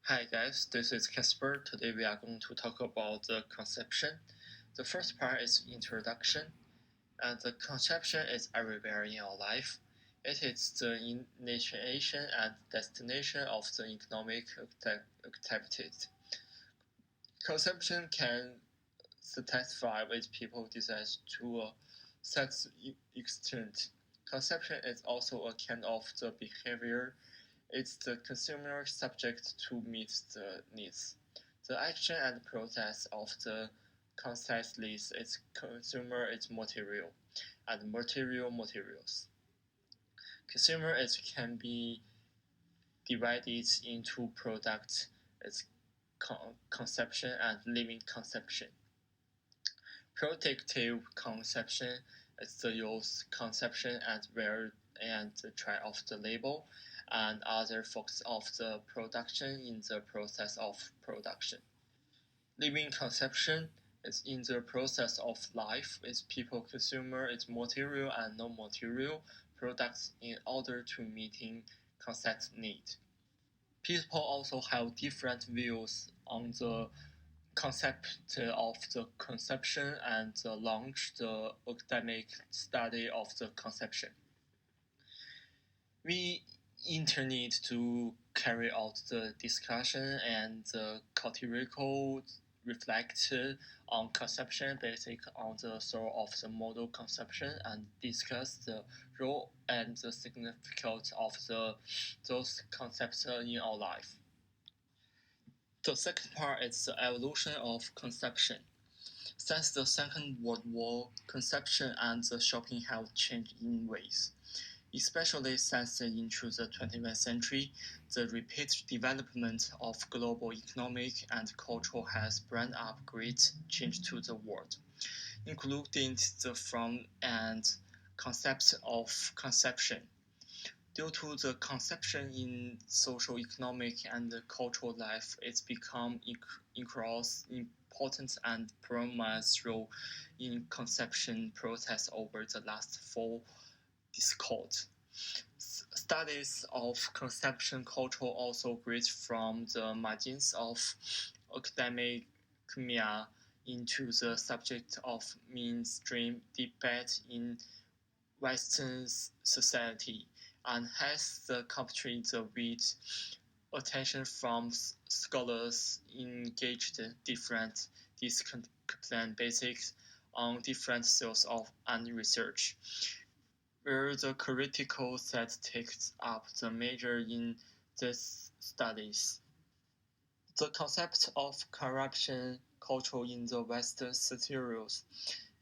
Hi guys, this is Casper. Today we are going to talk about the conception. The first part is introduction, and the conception is everywhere in our life. It is the initiation and destination of the economic activities. Consumption can satisfy with people's desires to a set extent. Consumption is also a kind of the behavior. It's the consumer subject to meet the needs. The action and process of the concept list is consumer is material and materials. Consumer is can be divided into product, its conception and living conception. Protective conception is the use conception and wear and try of the label and other focus of the production in the process of production. Living conception is in the process of life is people consumer its material and non-material products in order to meeting concept need. People also have different views on the concept of the conception and launch the academic study of the conception. We intend to carry out the discussion and the critical reflect on conception based on the source of the model conception and discuss the role and the significance of those concepts in our life. The second part is the evolution of consumption. Since the Second World War, consumption and the shopping have changed in ways. Especially since into the 21st century, the rapid development of global economic and culture has brought up great change to the world, including the form and concept of consumption. Due to the consumption in social, economic, and cultural life, it's become increasingly important and prominent role in consumption process over the last four decades. Studies of consumption culture also break from the margins of academia into the subject of mainstream debate in Western society and has captured with attention from scholars engaged different discipline basics on different fields of and research, where the critical set takes up the major in these studies. The concept of corruption culture in the Western societies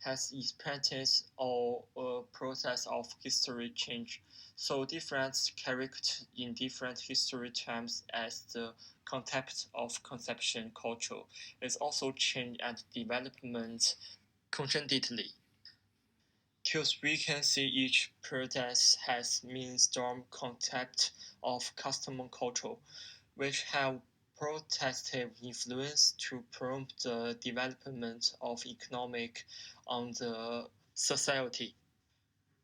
has experienced a process of history change, so different character in different history times as the concept of conception culture is also changed and development constantly. Thus we can see each process has mainstream concept of customer culture, which have protective influence to promote the development of economic on the society.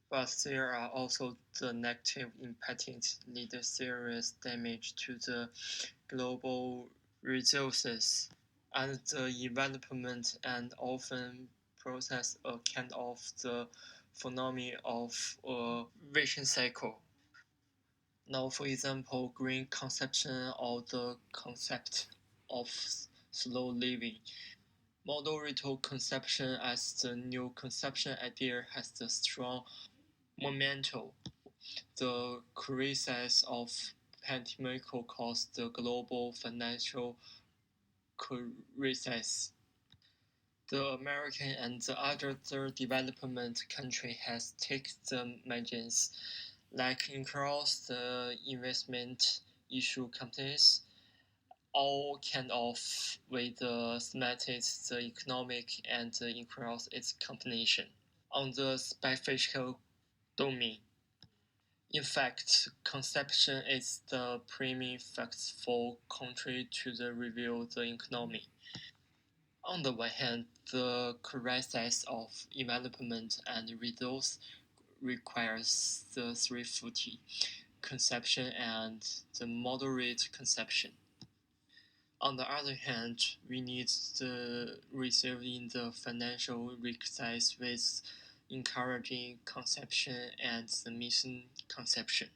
But there are also the negative impacts lead serious damage to the global resources and the development and often process a kind of the phenomenon of a vision cycle. Now, for example, green conception or the concept of slow living. Model retail conception as the new conception idea has the strong momentum. The crisis of pandemic caused the global financial crisis. The American and the other third development country has taken the measures like increase the investment issue companies, all kind of with the stimulate the economic and increase its combination on the specific domain. In fact, consumption is the primary factor for country to the review the economy. On the one hand, the crisis of development and resource requires the three-footy consumption and the moderate consumption. On the other hand, we need the receiving the financial requisites with encouraging conception and the missing conception.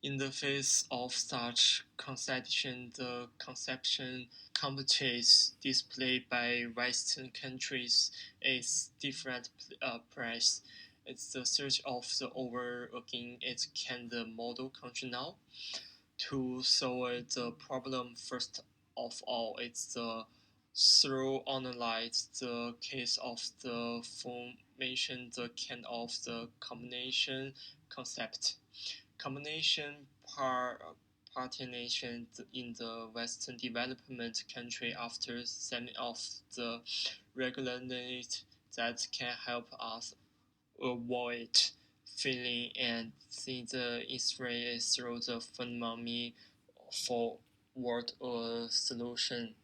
In the face of such conception, the conception competition displayed by Western countries is different price. It's the search of the over again. It can the model country now to solve the problem. First of all, it's the through analyze the case of the formation the kind of the combination concept. Combination partnership in the Western development country after some of the regulations that can help us avoid failing and see the Israel through the phenomenon forward a solution.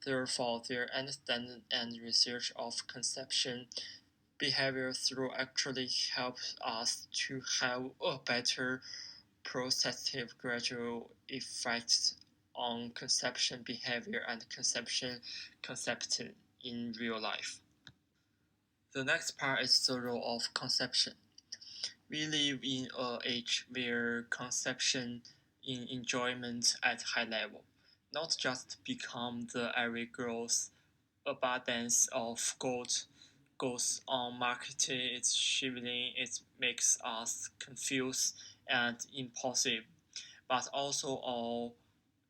Therefore, their understanding and research of conception behavior through actually helps us to have a better processive gradual effects on conception behavior and conception concept in real life. The next part is the role of conception. We live in an age where conception in enjoyment at high level, not just become the every growth abundance of goes on marketing, it's shifting, it makes us confused and impulsive, but also all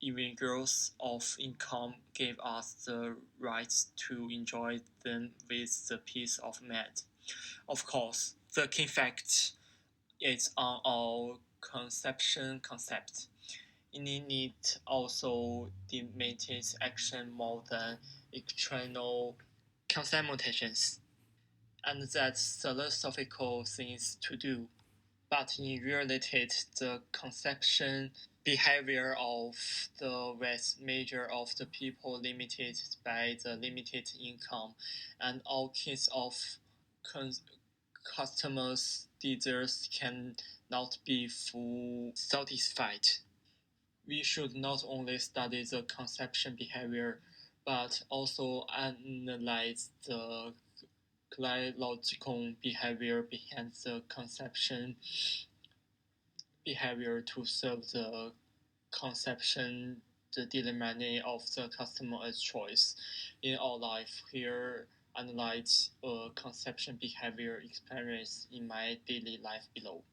even growth of income gave us the right to enjoy them with the peace of mind. Of course, the key fact is on our conception concept. It need also limited action more than external consummatations, and that's philosophical things to do. But in reality, the conception behavior of the vast major of the people limited by the limited income, and all kinds of customers' desires cannot be full satisfied. We should not only study the conception behavior, but also analyze the logical behavior behind the conception behavior to serve the conception the dilemma of the customer as choice. In our life, here analyze conception behavior experience in my daily life below.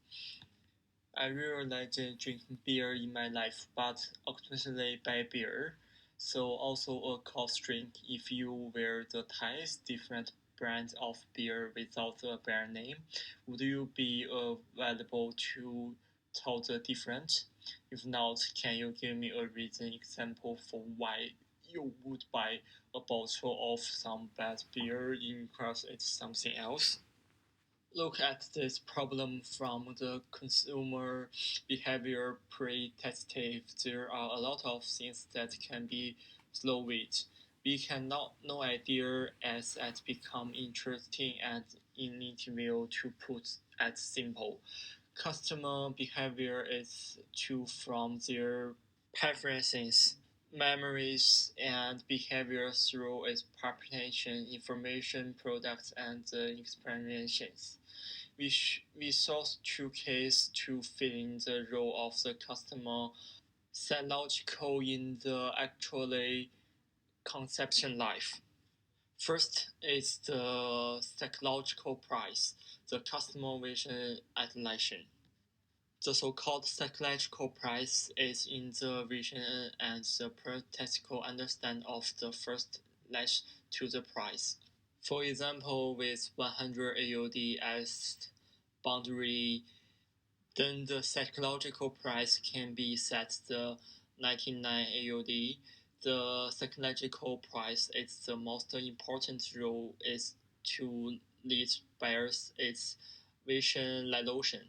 I really like drinking beer in my life, but occasionally buy beer. So also a cost drink if you were the taste different brands of beer without the brand name, would you be available to tell the difference? If not, can you give me a reason example for why you would buy a bottle of some bad beer in case it's something else? Look at this problem from the consumer behavior perspective. There are a lot of things that can be slowed. We cannot no idea as it become interesting and inevitable to put it simple. Customer behavior is to from their preferences, memories, and behavior through its population, information, products, and explanations. We sought to case to fill in the role of the customer psychological in the actually conception life. First is the psychological price, the customer vision attention. The so-called psychological price is in the vision and the practical understanding of the first latch to the price. For example, with 100 AUD as boundary, then the psychological price can be set the 99 AUD. The psychological price is the most important role is to lead buyers its vision illusion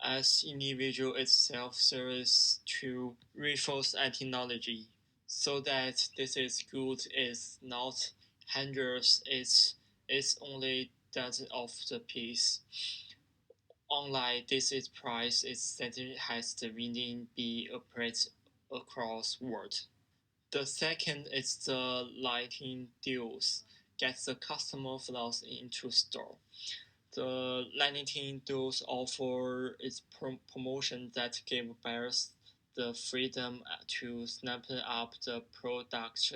as individual itself serves to reinforce technology so that this is good is not hundreds it's only dozen of the piece. Unlike this is price is that it has the winning be operates across world. The second is the lightning deals, gets the customer flows into store. The lightning deals offer its promotion that give buyers the freedom to snap up the products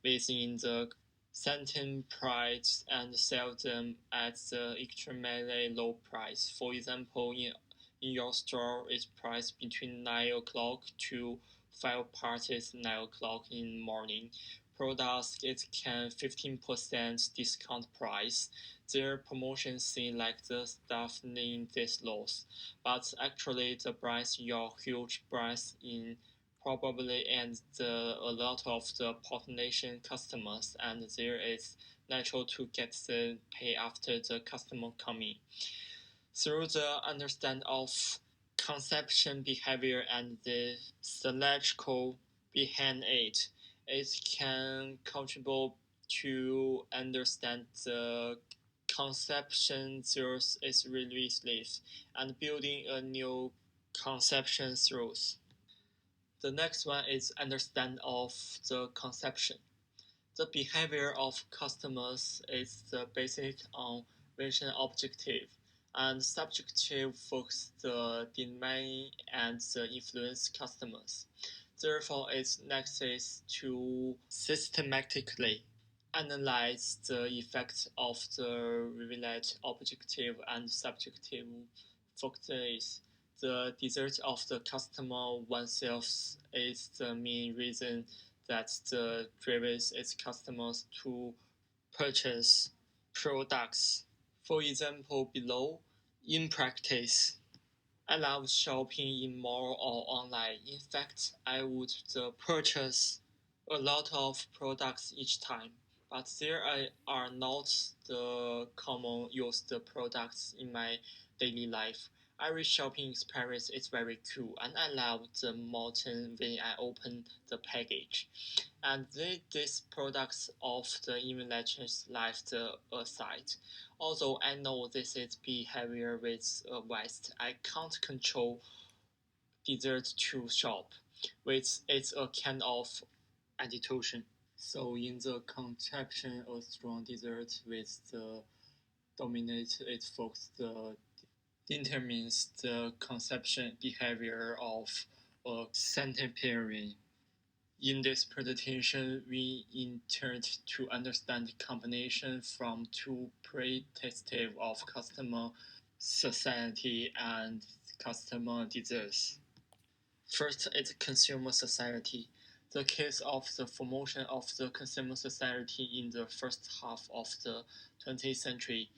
within the certain price and sell them at the extremely low price. For example, in your store, it's priced between 9 o'clock to 5 parties 9 o'clock in the morning. Products it can 15% discount price. Their promotions seem like the stuff in this loss, but actually the price your huge price in probably and a lot of the population customers, and there is natural to get the pay after the customer coming. Through the understand of consumption behavior and the psychological behind it, it can contribute to understand the conception source is release and building a new conception source. The next one is understand of the conception. The behavior of customers is the basic on vision objective and subjective focus the demand and the influence customers. Therefore, it's necessary to systematically analyze the effects of the related objective and subjective factors. The desire of the customer oneself is the main reason that the drives its customers to purchase products. For example, below, in practice, I love shopping in mall or online. In fact, I would purchase a lot of products each time, but there are not the common used products in my daily life. Every shopping experience is very cool, and I love the mountain when I open the package. And these products of the inventories left aside. Although I know this is behavior with West, I can't control desert to shop, which is a kind of addition. So in the conception, a strong desert with the dominate it focus the determines the conception behavior of a centenarian. In this presentation, we intend to understand the combination from two perspectives of customer society and customer desires. First is consumer society. The case of the formation of the consumer society in the first half of the 20th century,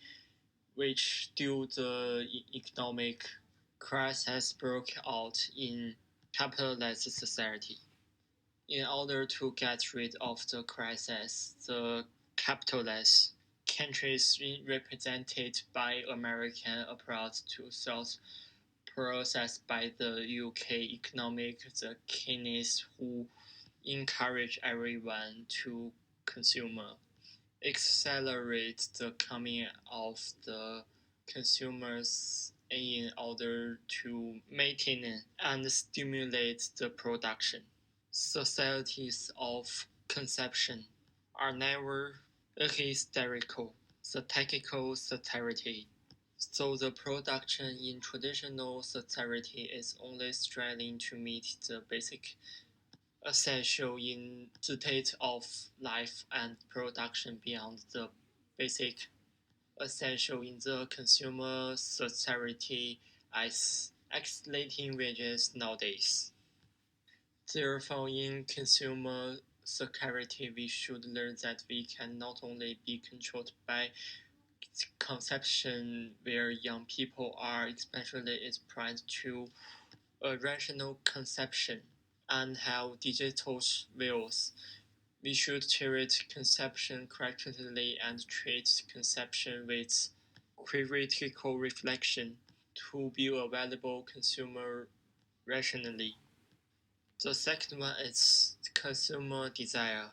which due to the economic crisis broke out in capitalist society. In order to get rid of the crisis, the capitalist countries represented by American approach to sales processed by the UK economic the Keynes who encourage everyone to consumer, accelerate the coming of the consumers in order to maintain and stimulate the production. Societies of conception are never hysterical, the technical society. So the production in traditional society is only striving to meet the basic essential in state of life and production beyond the basic essential in the consumer society as escalating wages nowadays. Therefore, in consumer security, we should learn that we can not only be controlled by conception where young people are especially exposed to a rational conception and have digital views. We should treat conception correctly and treat conception with critical reflection to be a valuable consumer rationally. The second one is consumer desire.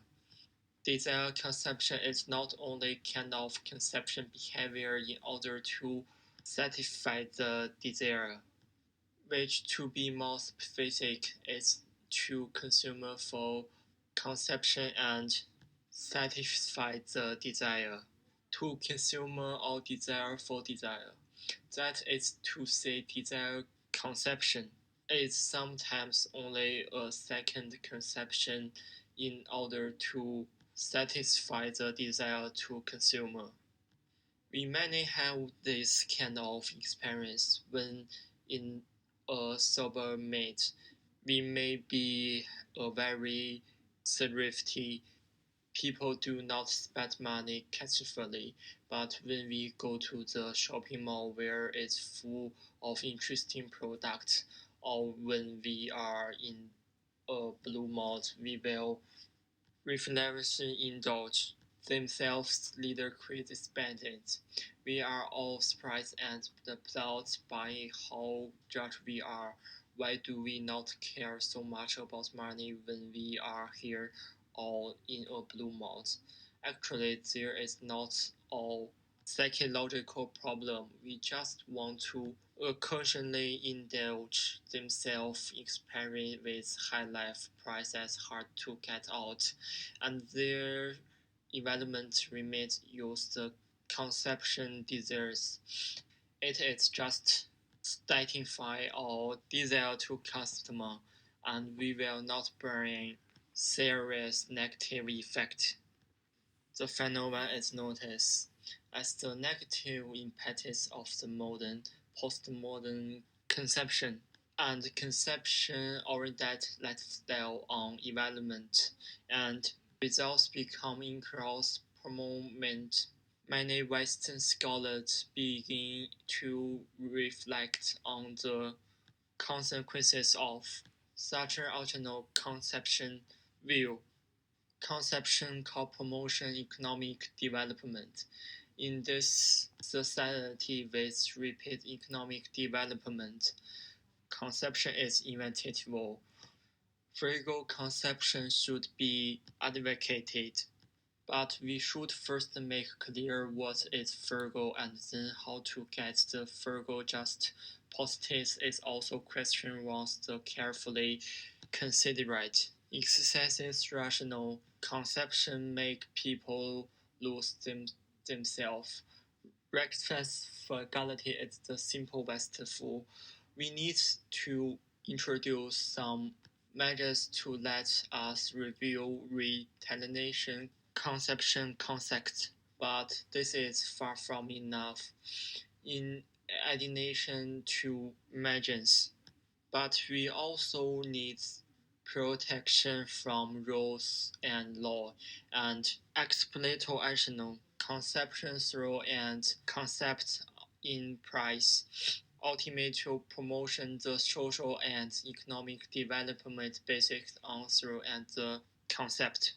Desire conception is not only kind of conception behavior in order to satisfy the desire, which to be more specific is to consumer for consumption and satisfy the desire. To consumer or desire for desire. That is to say desire conception is sometimes only a second conception in order to satisfy the desire to consumer. We may have this kind of experience when in a supermarket we may be a very thrifty people do not spend money carefully, but when we go to the shopping mall where it's full of interesting products, or when we are in a blue mall, we will reflexively indulge themselves little crazy spending. We are all surprised and applauded by how judged we are. Why do we not care so much about money when we are here or in a blue mall? Actually, there is not a psychological problem. We just want to occasionally indulge themselves experience with high life prices hard to get out, and their environment remains used the conception desires. It is just satisfy our desire to customer, and we will not bring serious negative effect. The phenomenon is noticed as the negative impetus of the modern, postmodern conception and conception-oriented lifestyle on environment, and results becoming cross-prominent. Many Western scholars begin to reflect on the consequences of such an alternate conception view. Conception called promotion economic development. In this society with rapid economic development, conception is inevitable. Frugal conception should be advocated, but we should first make clear what is frugal and then how to get the frugal just positives is also question once the carefully considered. Excessive rational conception make people lose themselves. Breakfast frugality is the simple wasteful. We need to introduce some measures to let us review retaliation conception concept, but this is far from enough. In addition to measures, but we also need protection from rules and law and exploitational conception through and concept in price. Ultimate to promotion the social and economic development based on through and the concept.